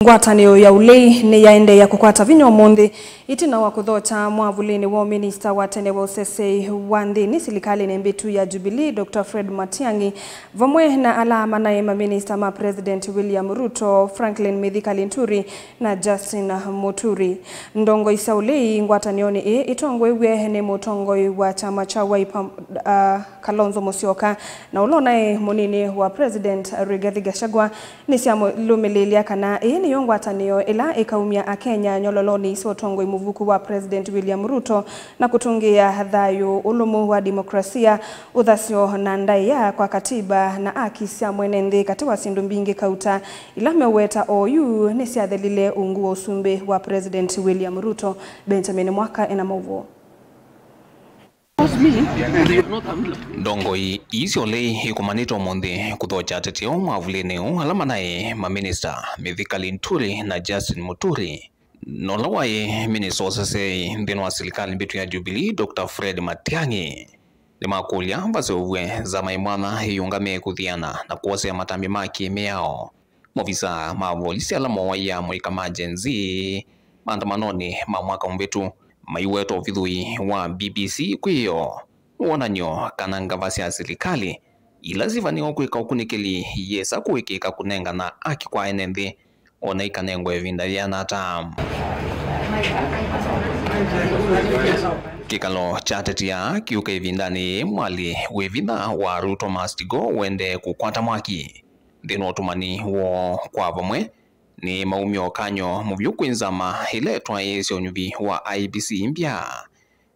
Ngwatanio ya ulei ni yaende ya kukwata vinyo mundi itina wa kuthota mwavulini wa minister wa tene wa usese wa nthini silikali ni mbitu ya Jubilee Dr. Fred Matiang'i vamwe na alama na ema minister ma President William Ruto, Franklin Mithika Linturi na Justin Muturi. Ndongo isa ulei ngwatanioni itongwe we ni mutongoi wa chama cha Wiper Kalonzo Musyoka na ulonae munini wa President Rigathi Gachagua nisiamo lumililia kana ni ngwatanio ila ikaumia akenya nyololoni sotongwe muvuku wa President William Ruto na kutungia thayu ulumu wa demokrasia uthasio na ndaiya kwa katiba na akisia mwenende katiwa sindu mbingi kauta ila meweta OU nisiathelile ungu wa usumbe wa President William Ruto. Benjamin Mwaka ena mauvo. Ndongoi isiole ikumanito monde kuthocha teteo mwavulini alama nae ma minister Mithika Linturi na Justin Muturi. Nolawae minister osese ndino wa serikali mbitu ya Jubilee Dr. Fred Matiang'i limakulia vasewe za maimwana hiyungame kuthiana na kuose matambi maki meao movisa mavolisi alamo ya mwika majenzi maandamanoni ma mwaka mbitu maiweto vidhui wa BBC kwiyo wonanyo kana ngavasi ya serikali ilazivaniwa kwika ukunikili yesa kuwikika kunenga na aki kwa enenthi ona ikanengwe vinda vyana ata kikalo chatetia kiuka vindani mwali wevina wa Ruto Mastigo wende kukwata mwaki ndino tumani wo kwa vamwe ni maumio kanyo muvyukwinzama iletwa yesyo nyuvi wa IBC mpya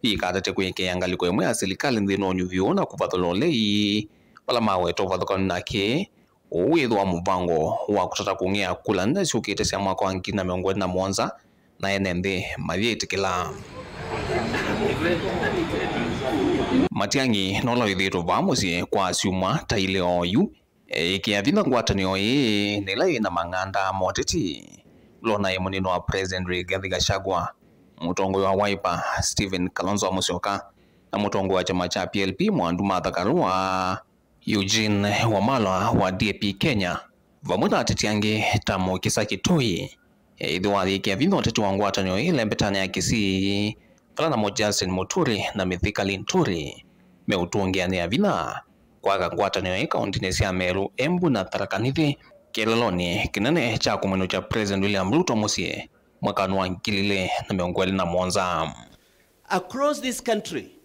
ikatate kweke yangaliko yemwe ya serikali ndino nyuvyo na kuvathololei wala mawe tovathokana nake uwithwa muvango wa kutata kung'ea kula ndacukite cia mwaka wa 2017 na enende mavyetikila Matiang'i nola ithito vamusie kwa siumwa taile oyu ikiavina ngwatanio nila ina mang'anda moteti lona munino wa President Rigathi Gachagua, mutongoi wa Wiper Stephen Kalonzo Musyoka na mutongoi wa chama cha PLP Mwandu Martha Karua Eugene Wamalwa wa DAP Kenya vamwe na atetiangi tamo kisa kitoi ithiwathi ikiavina oteti wa ngwatanio ile mbetani ya Kisii fala na Justin Muturi na Mithika Linturi meutungiania vina kwa ngwatanio kaunti cia Meru, Embu na Tharaka Nithi kiloloni kinene cha kumweno cha President William Ruto musie mwaka wa 2017. Across this country,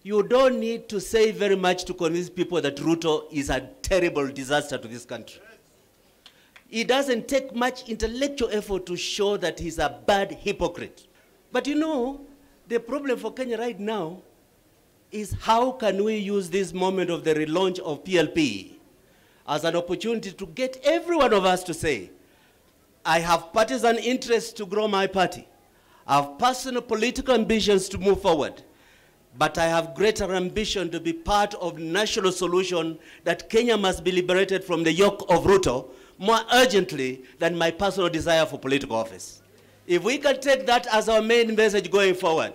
you don't need to say very much to convince people that Ruto is a terrible disaster to this country. It doesn't take much intellectual effort to show that he's a bad hypocrite. But you know, the problem for Kenya right now is how can we use this moment of the relaunch of PLP as an opportunity to get every one of us to say, I have partisan interests to grow my party. I have personal political ambitions to move forward. But I have greater ambition to be part of national solution that Kenya must be liberated from the yoke of Ruto more urgently than my personal desire for political office. If we can take that as our main message going forward,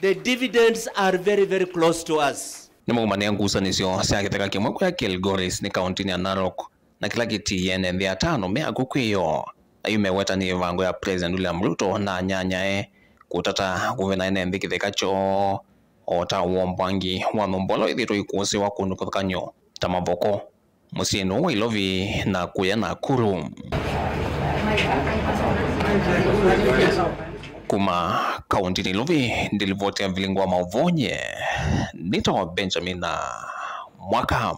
the dividends are very, very close to us. Nimumania ngusanisyo cia githeka kimwe kwa Kilgoris ni kaunti ya Narok na kila kiti yene thia tano mea kukwiyo ayume weta ni vango ya President William Ruto na nyanyae kutata guvena ene mbi githeka cho ota wombwangi wa nombolo ithito ikusi wa kundu kuthakanyo tamavoko musino wa Ilovi na kuya na Nakuru. Kuma kaunti ni Ilovi ndilivotea vilingwa mauvonye nito Benjamin Mwaka.